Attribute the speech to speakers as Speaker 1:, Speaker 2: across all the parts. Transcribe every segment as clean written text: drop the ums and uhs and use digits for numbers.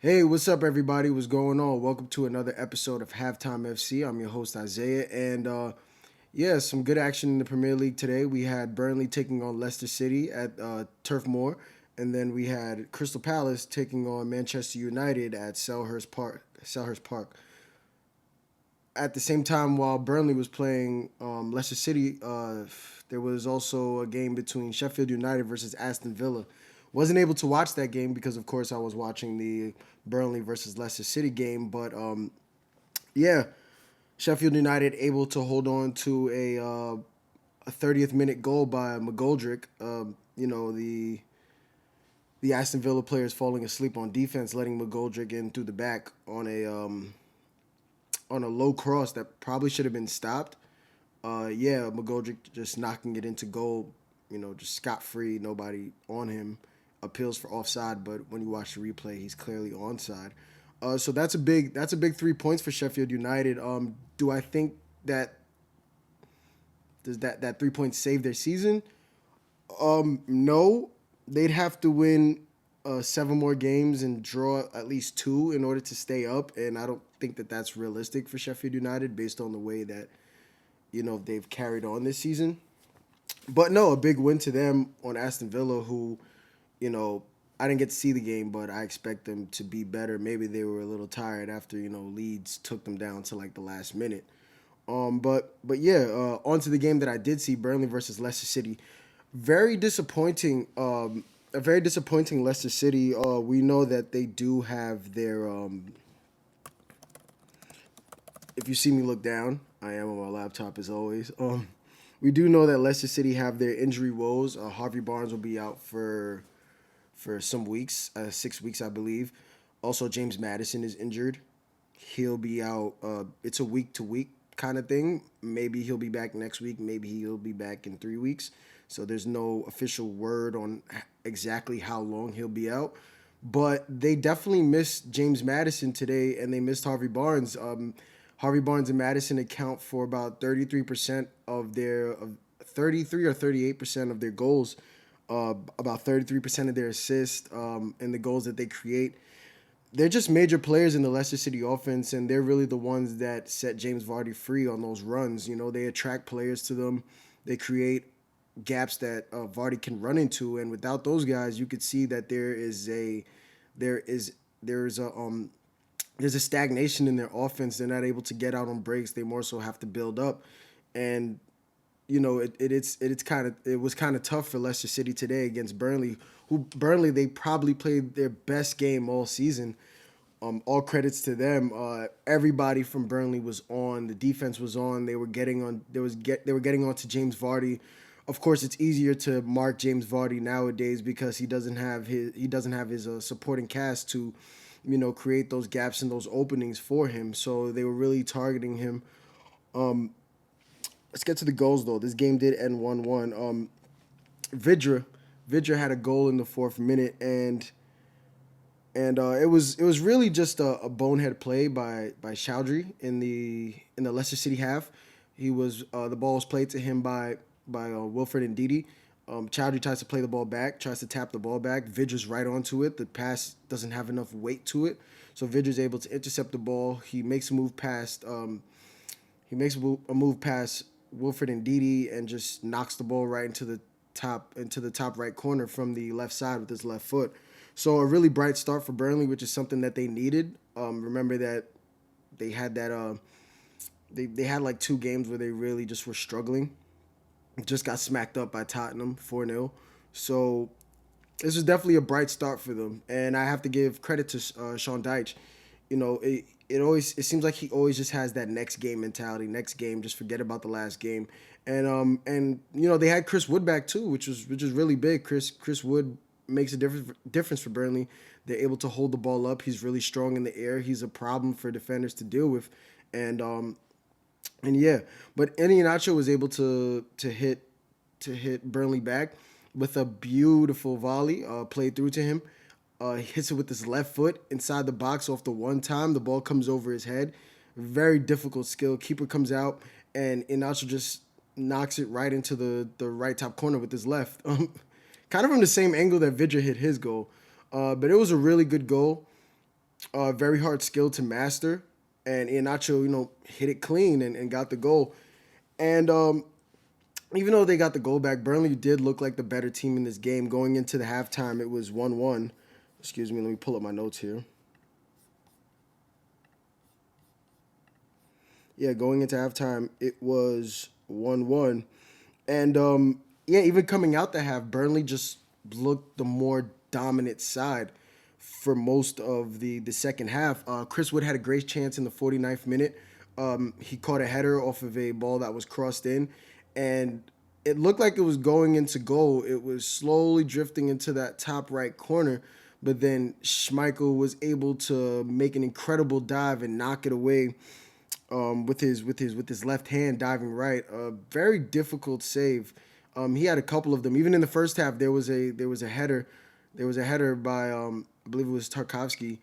Speaker 1: Hey, what's up, everybody? What's going on? Welcome to another episode of Halftime FC. I'm your host, Isaiah. And some good action in the Premier League today. We had Burnley taking on Leicester City at Turf Moor. And then we had Crystal Palace taking on Manchester United at Selhurst Park. At the same time, while Burnley was playing Leicester City, there was also a game between Sheffield United versus Aston Villa. Wasn't able to watch that game because, of course, I was watching the Burnley versus Leicester City game. But yeah, Sheffield United able to hold on to a 30th minute goal by McGoldrick. The Aston Villa players falling asleep on defense, letting McGoldrick in through the back on a low cross that probably should have been stopped. McGoldrick just knocking it into goal, just scot free, nobody on him. Appeals for offside, but when you watch the replay, he's clearly onside. So that's a big 3 points for Sheffield United. Do I think that does that 3 points save their season? No, they'd have to win seven more games and draw at least two in order to stay up, and I don't think that that's realistic for Sheffield United based on the way that they've carried on this season. But no, a big win to them on Aston Villa, who you know I didn't get to see the game, but I expect them to be better. Maybe they were a little tired after Leeds took them down to like the last minute. On to the game that I did see, Burnley versus Leicester City. Very disappointing. A very disappointing Leicester City. We know that they do have their. If you see me look down, I am on my laptop as always. We do know that Leicester City have their injury woes. Harvey Barnes will be out for some weeks, 6 weeks, I believe. Also, James Madison is injured. He'll be out. It's a week to week kind of thing. Maybe he'll be back next week. Maybe he'll be back in 3 weeks. So there's no official word on exactly how long he'll be out. But they definitely missed James Madison today, and they missed Harvey Barnes. Harvey Barnes and Madison account for about 33% of their 33 or 38% of their goals, about 33% of their assists, and the goals that they create. They're just major players in the Leicester City offense, and they're really the ones that set James Vardy free on those runs. They attract players to them. They create gaps that Vardy can run into, and without those guys, you could see that there is there's a stagnation in their offense. They're not able to get out on breaks. They more so have to build up, and it was kind of tough for Leicester City today against Burnley. Burnley, they probably played their best game all season. All credits to them. Everybody from Burnley was on. The defense was on. They were getting on. They were getting on to James Vardy. Of course, it's easier to mark James Vardy nowadays because he doesn't have his supporting cast to, create those gaps and those openings for him. So they were really targeting him. Let's get to the goals though. This game did end 1-1. Vidra, Vidra had a goal in the fourth minute, and it was really just a bonehead play by Chowdhury in the Leicester City half. The ball was played to him by Wilfred Ndidi. Chowdhury tries to play the ball back, tries to tap the ball back. Vidra's right onto it. The pass doesn't have enough weight to it, so Vidra's able to intercept the ball. He makes a move past. He makes a move past Wilfred Ndidi and just knocks the ball right into the top right corner from the left side with his left foot. So a really bright start for Burnley, which is something that they needed. Remember that they had that they had like two games where they really just were struggling. Just got smacked up by Tottenham 4-0. So this was definitely a bright start for them, and I have to give credit to Sean Dyche. It seems like he always just has that next game mentality. Next game, just forget about the last game. And they had Chris Wood back too, which is really big. Chris Wood makes a difference for Burnley. They're able to hold the ball up. He's really strong in the air. He's a problem for defenders to deal with, and and yeah, but Iheanacho was able to hit Burnley back with a beautiful volley played through to him. He hits it with his left foot inside the box off the one time. The ball comes over his head. Very difficult skill. Keeper comes out, and Iheanacho just knocks it right into the right top corner with his left. Kind of from the same angle that Vidra hit his goal. But it was a really good goal. very hard skill to master. And Iheanacho, hit it clean and got the goal. And even though they got the goal back, Burnley did look like the better team in this game. Going into the halftime, it was 1-1. Excuse me, let me pull up my notes here. Yeah, going into halftime, it was 1-1. And yeah, even coming out the half, Burnley just looked the more dominant side for most of the second half. Chris Wood had a great chance in the 49th minute. He caught a header off of a ball that was crossed in, and it looked like it was going into goal. It was slowly drifting into that top right corner, but then Schmeichel was able to make an incredible dive and knock it away with his left hand diving right. A very difficult save. He had a couple of them. Even in the first half, there was a header. There was a header by I believe it was Tarkovsky.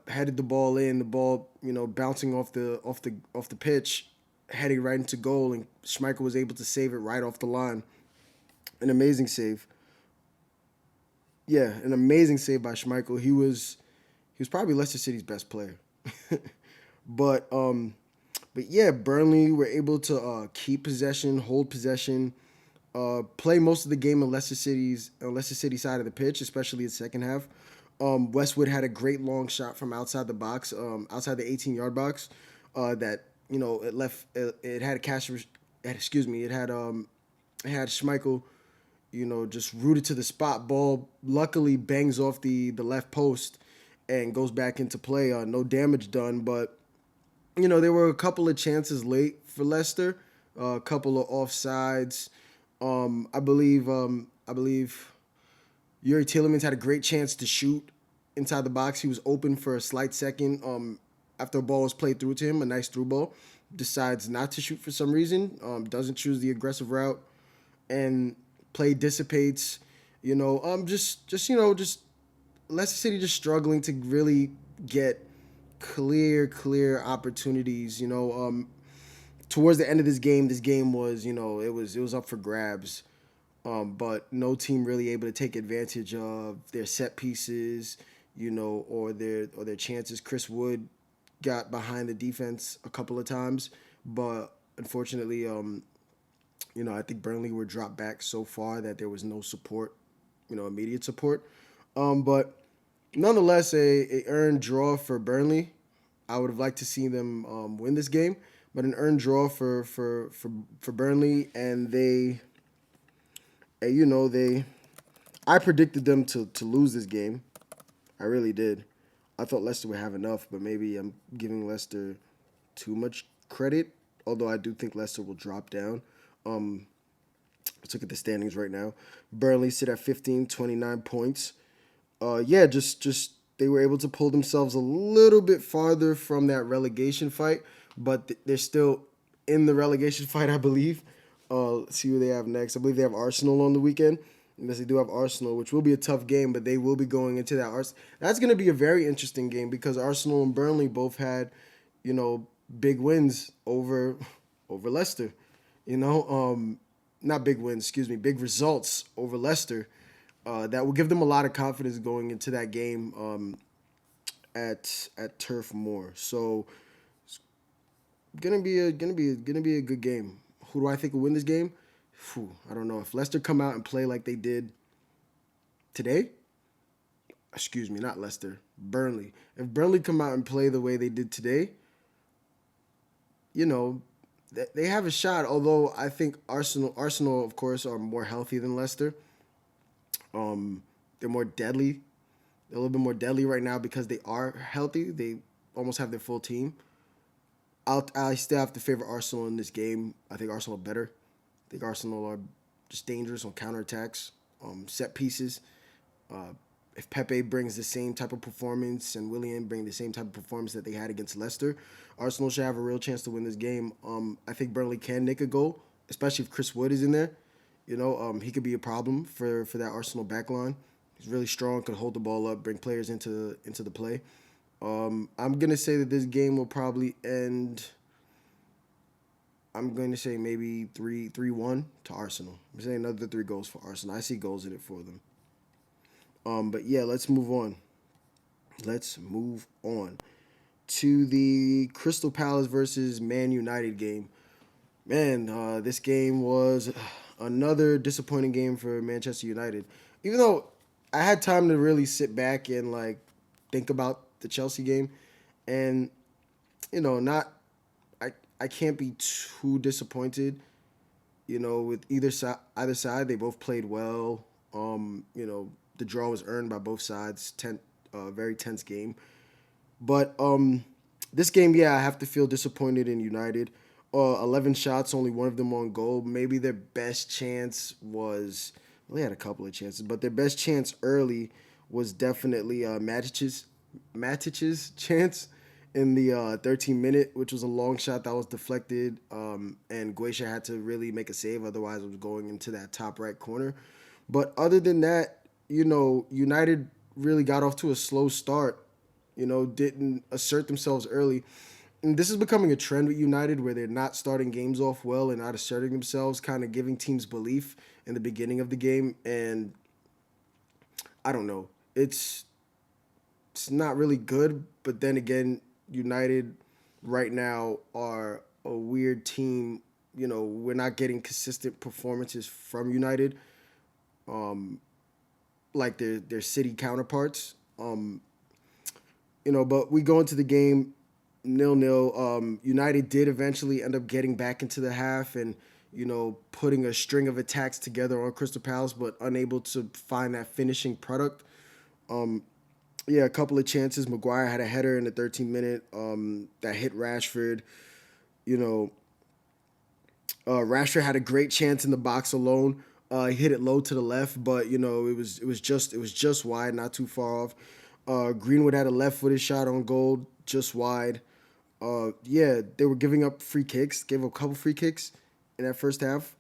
Speaker 1: Headed the ball in. The ball bouncing off the pitch, heading right into goal, and Schmeichel was able to save it right off the line. An amazing save. Yeah, an amazing save by Schmeichel. He was probably Leicester City's best player. But yeah, Burnley were able to keep possession, hold possession, play most of the game on Leicester City side of the pitch, especially the second half. Westwood had a great long shot from outside the box, outside the 18-yard box, that it had a cash. Excuse me, it had Schmeichel, just rooted to the spot. Ball luckily bangs off the left post and goes back into play. No damage done, but there were a couple of chances late for Leicester, a couple of offsides. I believe Yuri Tielemans had a great chance to shoot inside the box. He was open for a slight second. After a ball was played through to him, a nice through ball, decides not to shoot for some reason. Doesn't choose the aggressive route, and play dissipates. Just Leicester City just struggling to really get clear opportunities. Towards the end of this game was, it was up for grabs. But no team really able to take advantage of their set pieces, or their chances. Chris Wood got behind the defense a couple of times, but unfortunately, I think Burnley were dropped back so far that there was no support, immediate support. But nonetheless, a earned draw for Burnley. I would have liked to see them win this game, but an earned draw for Burnley, and they I predicted them to lose this game. I really did. I thought Leicester would have enough, but maybe I'm giving Leicester too much credit. Although I do think Leicester will drop down. Let's look at the standings right now. Burnley sit at 15, 29 points. Yeah, just they were able to pull themselves a little bit farther from that relegation fight, but they're still in the relegation fight, I believe. Let's see who they have next. I believe they have Arsenal on the weekend. Yes, they do have Arsenal, which will be a tough game, but they will be going into that. That's going to be a very interesting game because Arsenal and Burnley both had, big wins over Leicester. Not big wins, excuse me, big results over Leicester. That will give them a lot of confidence going into that game at Turf Moor. So it's gonna be a good game. Who do I think will win this game? I don't know. If Leicester come out and play like they did today, excuse me, not Leicester, Burnley. If Burnley come out and play the way they did today, they have a shot. Although I think Arsenal, of course, are more healthy than Leicester. They're more deadly. They're a little bit more deadly right now because they are healthy. They almost have their full team. I still have to favor Arsenal in this game. I think Arsenal are better. I think Arsenal are just dangerous on counterattacks, set pieces. If Pepe brings the same type of performance and Willian bring the same type of performance that they had against Leicester, Arsenal should have a real chance to win this game. I think Burnley can nick a goal, especially if Chris Wood is in there. He could be a problem for that Arsenal backline. He's really strong, could hold the ball up, bring players into the play. I'm gonna say that this game will probably end. I'm going to say maybe 3-1 to Arsenal. I'm saying another 3 goals for Arsenal. I see goals in it for them. But yeah, let's move on. Let's move on to the Crystal Palace versus Man United game. Man, this game was another disappointing game for Manchester United. Even though I had time to really sit back and like think about the Chelsea game, and not I can't be too disappointed. With either side, they both played well. The draw was earned by both sides. Very tense game. But this game, yeah, I have to feel disappointed in United. 11 shots, only one of them on goal. Maybe their best chance was, well, they had a couple of chances, but their best chance early was definitely Matic's chance in the 13 minute, which was a long shot that was deflected, and Guaisha had to really make a save, otherwise it was going into that top right corner. But other than that, United really got off to a slow start, didn't assert themselves early. And this is becoming a trend with United where they're not starting games off well and not asserting themselves, kind of giving teams belief in the beginning of the game. And I don't know. It's not really good, but then again, United right now are a weird team. We're not getting consistent performances from United, like their city counterparts. But we go into the game 0-0. United did eventually end up getting back into the half and putting a string of attacks together on Crystal Palace, but unable to find that finishing product. Yeah, a couple of chances. Maguire had a header in the 13th minute that hit Rashford. You know, Rashford had a great chance in the box alone. He hit it low to the left, but it was just wide, not too far off. Greenwood had a left-footed shot on goal, just wide. Yeah, they were giving up free kicks. Gave up a couple free kicks in that first half,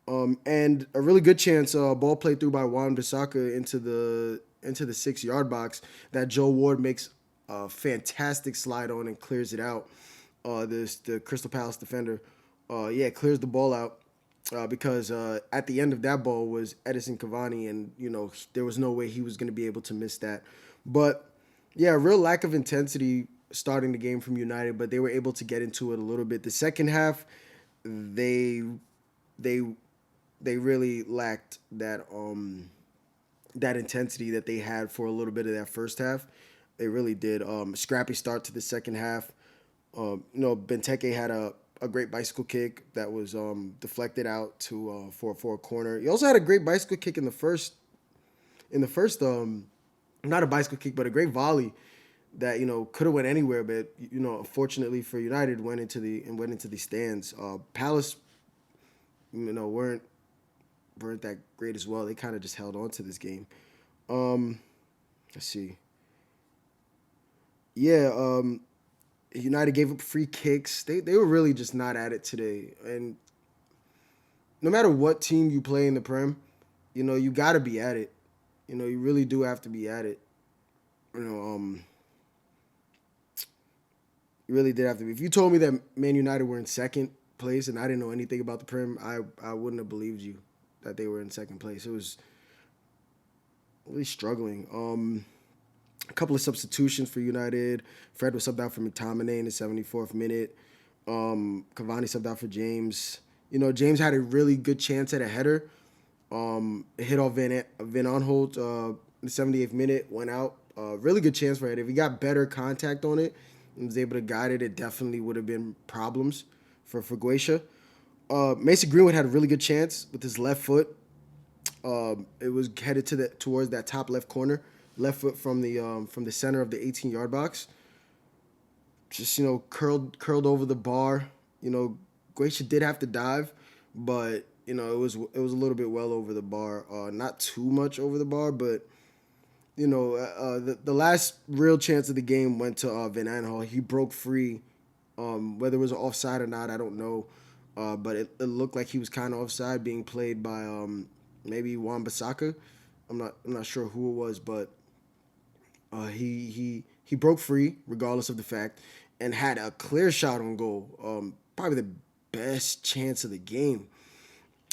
Speaker 1: and a really good chance. Ball played through by Wan Bissaka into the 6 yard box that Joe Ward makes a fantastic slide on and clears it out. The Crystal Palace defender, yeah, clears the ball out. Because at the end of that ball was Edison Cavani, and there was no way he was going to be able to miss that. But yeah, real lack of intensity starting the game from United, but they were able to get into it a little bit. The second half, they they they really lacked that intensity that they had for a little bit of that first half. They really did. Scrappy start to the second half. Benteke had a great bicycle kick that was deflected out to for a corner. He also had a great bicycle kick in the first not a bicycle kick but a great volley that could have went anywhere, but unfortunately for United went into the stands. Palace weren't that great as well. They kind of just held on to this game. Um, let's see. Yeah, United gave up free kicks. They were really just not at it today. And no matter what team you play in the Prem, you got to be at it. You really do have to be at it. You know, um, you really did have to be. If you told me that Man United were in second place and I didn't know anything about the Prem, I wouldn't have believed you that they were in second place. It was really struggling. A couple of substitutions for United. Fred was subbed out for McTominay in the 74th minute. Cavani subbed out for James. James had a really good chance at a header. It hit off Van Aanholt in the 78th minute, went out. Really good chance for it. If he got better contact on it and was able to guide it, it definitely would have been problems for Guaisha. Mason Greenwood had a really good chance with his left foot. It was headed towards that top left corner, left foot from the center of the 18-yard box. Just curled over the bar. Guaisha did have to dive, but it was a little bit well over the bar. Not too much over the bar, but the last real chance of the game went to Van Aanholt. He broke free. Whether it was offside or not, I don't know. But it looked like he was kind of offside, being played by maybe Wan Bissaka. I'm not sure who it was, but he broke free regardless of the fact, and had a clear shot on goal. Probably the best chance of the game,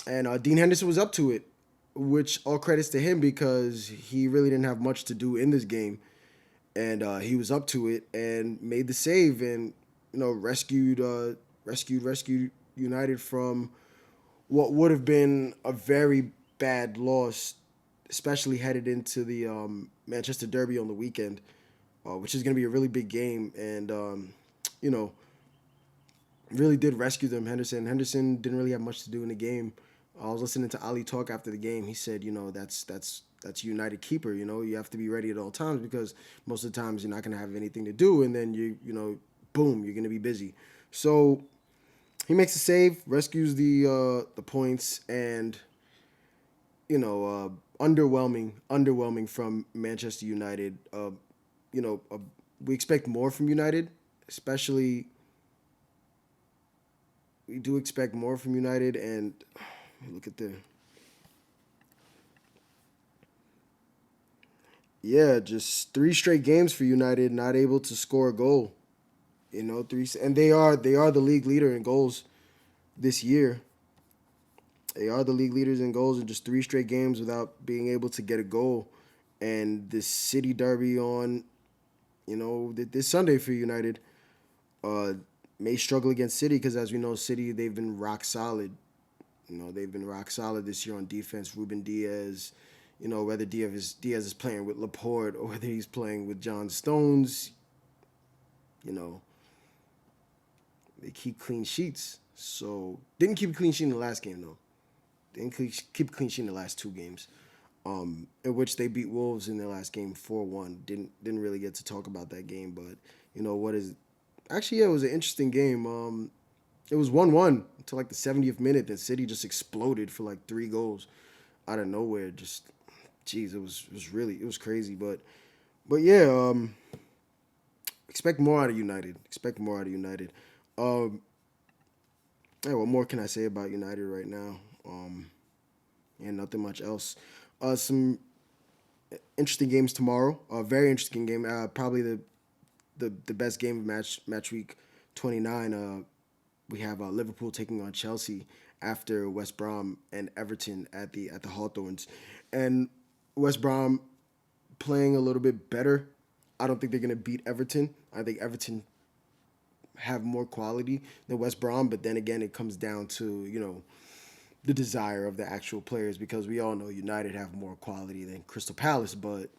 Speaker 1: and Dean Henderson was up to it, which all credits to him because he really didn't have much to do in this game. and he was up to it and made the save and rescued United from what would have been a very bad loss, especially headed into the Manchester Derby on the weekend, which is going to be a really big game. And you know, really did rescue them. Henderson didn't really have much to do in the game. I was listening to Ali talk after the game. He said, that's United keeper. You have to be ready at all times because most of the times you're not going to have anything to do, and then boom, you're going to be busy. So he makes a save, rescues the points, and underwhelming from Manchester United. You know, uh, we expect more from United, especially we do expect more from United, and look at the just three straight games for United not able to score a goal. Three, and they are the league leader in goals this year. They are the league leaders in goals in just three straight games without being able to get a goal. And this City derby on this Sunday for United uh, may struggle against City because as we know, City they've been rock solid. They've been rock solid this year on defense. Ruben Diaz, whether Diaz is playing with Laporte or whether he's playing with John Stones, you know, they keep clean sheets. So didn't keep a clean sheet in the last game though. Didn't keep a clean sheet in the last two games, in which they beat Wolves in their last game 4-1. Didn't really get to talk about that game, but what is actually yeah, it was an interesting game. It was 1-1 until like the 70th minute. Then City just exploded for like three goals out of nowhere. Just, jeez, it was crazy. But yeah, expect more out of United. Expect more out of United. Um, yeah, what more can I say about United right now? And nothing much else. Some interesting games tomorrow. A very interesting game. Probably the best game of match week 29. We have Liverpool taking on Chelsea after West Brom and Everton at the Hawthorns, and West Brom playing a little bit better. I don't think they're gonna beat Everton. I think Everton have more quality than West Brom, but then again, it comes down to the desire of the actual players because we all know United have more quality than Crystal Palace, but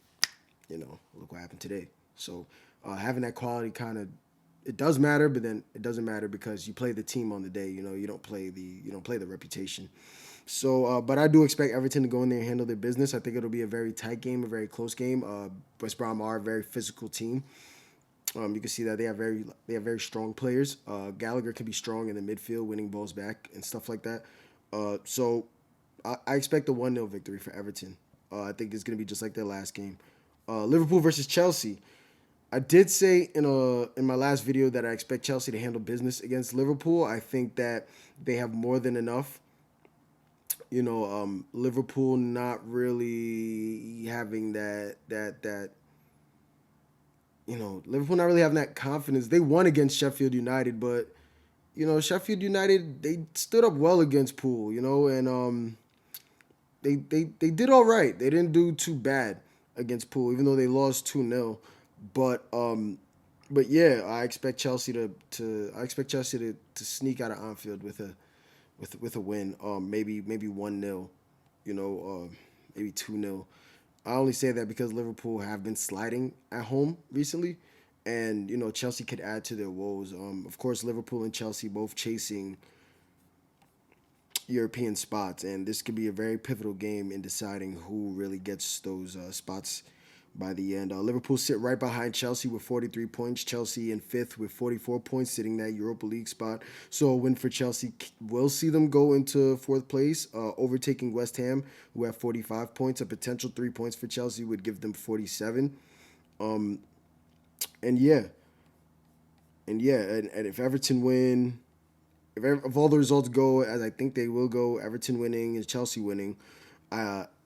Speaker 1: look what happened today. So having that quality kind of it does matter, but then it doesn't matter because you play the team on the day. You don't play the reputation. So, but I do expect Everton to go in there and handle their business. I think it'll be a very tight game, a very close game. West Brom are a very physical team. You can see that they have very strong players. Gallagher can be strong in the midfield, winning balls back and stuff like that. So I expect a 1-0 victory for Everton. I think it's going to be just like their last game. Liverpool versus Chelsea. I did say in my last video that I expect Chelsea to handle business against Liverpool. I think that they have more than enough. Liverpool not really having that Liverpool not really having that confidence. They won against Sheffield United, but Sheffield United they stood up well against Poole, and they did all right. They didn't do too bad against Poole, even though they lost 2-0. But yeah, I expect Chelsea to sneak out of Anfield with a win. Maybe 1-0, maybe 2-0. I only say that because Liverpool have been sliding at home recently, and Chelsea could add to their woes. Of course, Liverpool and Chelsea both chasing European spots, and this could be a very pivotal game in deciding who really gets those spots by the end. Liverpool sit right behind Chelsea with 43 points. Chelsea in fifth with 44 points, sitting that Europa League spot. So a win for Chelsea will see them go into fourth place, overtaking West Ham, who have 45 points. A potential 3 points for Chelsea would give them 47. Um, and yeah, and if Everton win, if all the results go as I think they will go, Everton winning and Chelsea winning,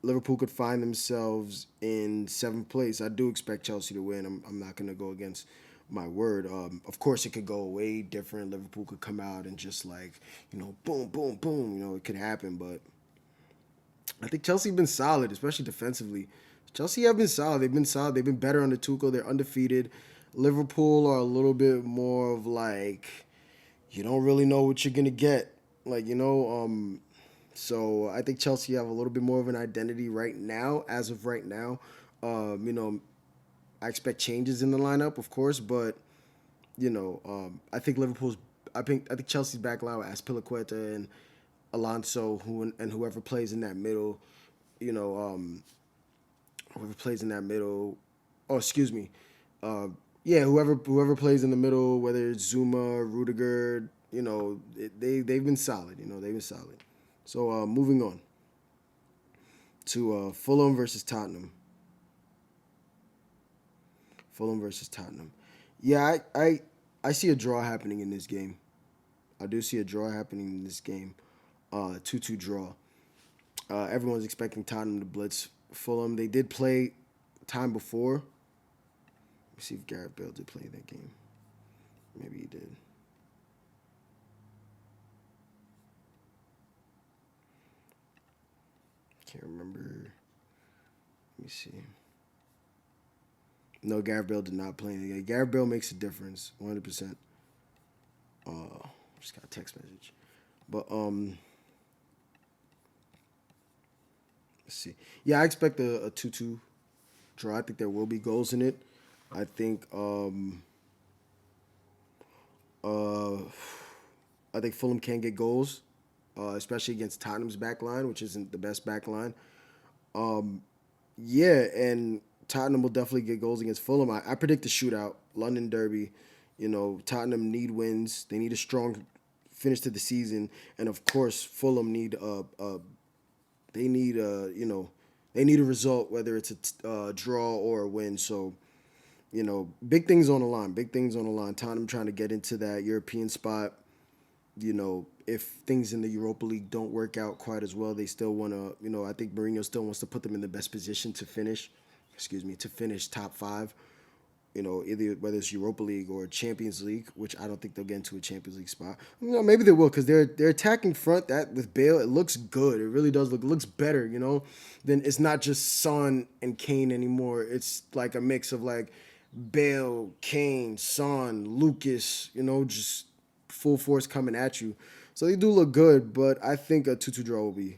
Speaker 1: Liverpool could find themselves in seventh place. I do expect Chelsea to win. I'm not going to go against my word. Of course, it could go way different. Liverpool could come out and just like, boom, boom, boom. It could happen. But I think Chelsea been solid, especially defensively. Chelsea have been solid. They've been solid. They've been better under Tuchel. They're undefeated. Liverpool are a little bit more of like you don't really know what you're gonna get. Like so I think Chelsea have a little bit more of an identity right now, as of right now. You know, I expect changes in the lineup, of course, but I think I think Chelsea's back line with Aspilicueta and Alonso, and whoever plays in that middle, you know, whoever plays in that middle. Oh, excuse me. Yeah, whoever plays in the middle, whether it's Zuma, Rudiger, they've been solid. They've been solid. So moving on to Fulham versus Tottenham. Fulham versus Tottenham. Yeah, I see a draw happening in this game. I do see a draw happening in this game. 2-2 draw. Everyone's expecting Tottenham to blitz Fulham. They did play time before. Let me see if Gareth Bale did play that game. Maybe he did. Can't remember. Let me see. No, Gareth Bale did not play. Yeah, Gareth Bale makes a difference, 100%. Just got a text message, but let's see. Yeah, I expect a 2-2 draw. I think there will be goals in it. I think uh, I think Fulham can get goals, especially against Tottenham's back line, which isn't the best back line. Yeah, and Tottenham will definitely get goals against Fulham. I predict a shootout, London Derby. Tottenham need wins. They need a strong finish to the season, and of course, Fulham need they need they need a result, whether it's a draw or a win. So big things on the line. Big things on the line. Tottenham trying to get into that European spot. If things in the Europa League don't work out quite as well, they still want to, I think Mourinho still wants to put them in the best position to finish, to finish top five, either whether it's Europa League or Champions League, which I don't think they'll get into a Champions League spot. Maybe they will because they're attacking front that with Bale, it looks good. It really does look, it looks better, Then it's not just Son and Kane anymore. It's like a mix of like Bale, Kane, Son, Lucas, just full force coming at you. So they do look good, but I think a 2-2 draw will be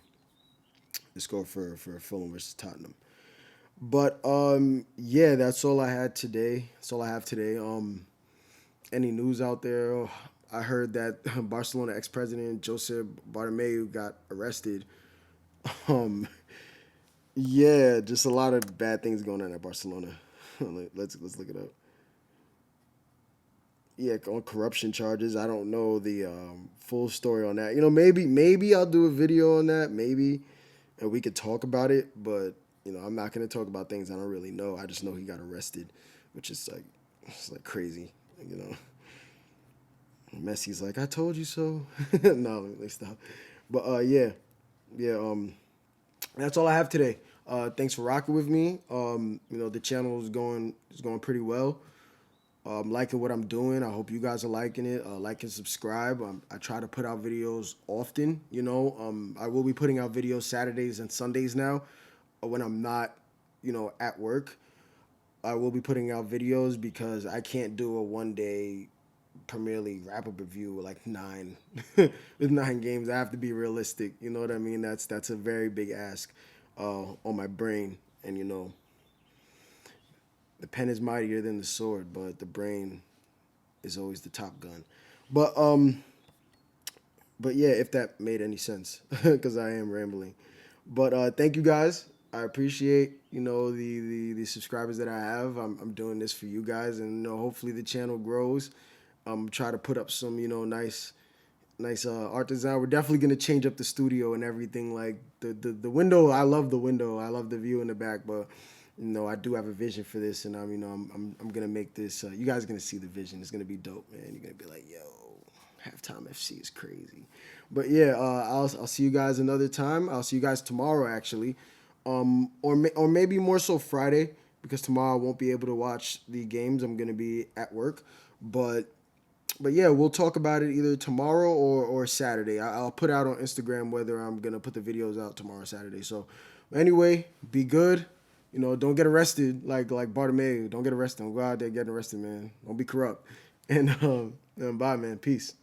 Speaker 1: the score for Fulham versus Tottenham. But yeah, that's all I had today. That's all I have today. Any news out there? Oh, I heard that Barcelona ex-president Josep Bartomeu got arrested. Um, yeah, just a lot of bad things going on at Barcelona. let's look it up. Yeah, on corruption charges. I don't know the full story on that. Maybe I'll do a video on that. Maybe, and we could talk about it. But I'm not gonna talk about things I don't really know. I just know he got arrested, which is like it's like crazy. You know, Messi's like, I told you so. No, let me stop. But yeah. That's all I have today. Thanks for rocking with me. The channel is going pretty well. Liking what I'm doing. I hope you guys are liking it. Like and subscribe. I try to put out videos often. I will be putting out videos Saturdays and Sundays now when I'm not, at work. I will be putting out videos because I can't do a 1 day Premier League wrap up review with like nine with 9 games. I have to be realistic. You know what I mean? That's a very big ask on my brain, and the pen is mightier than the sword, but the brain is always the top gun. But yeah, if that made any sense, because I am rambling. But thank you guys. I appreciate the subscribers that I have. I'm doing this for you guys, and hopefully the channel grows. Try to put up some nice art design. We're definitely gonna change up the studio and everything. Like the window, I love the window. I love the view in the back, but I do have a vision for this, and I'm gonna make this. You guys are gonna see the vision. It's gonna be dope, man. You're gonna be like, yo, halftime FC is crazy. But yeah, I'll see you guys another time. I'll see you guys tomorrow actually, or maybe more so Friday because tomorrow I won't be able to watch the games. I'm gonna be at work, but yeah, we'll talk about it either tomorrow or Saturday. I'll put out on Instagram whether I'm gonna put the videos out tomorrow or Saturday. So anyway, be good. don't get arrested like Bartomeu. Don't get arrested. Don't go out there getting arrested, man. Don't be corrupt. And bye, man. Peace.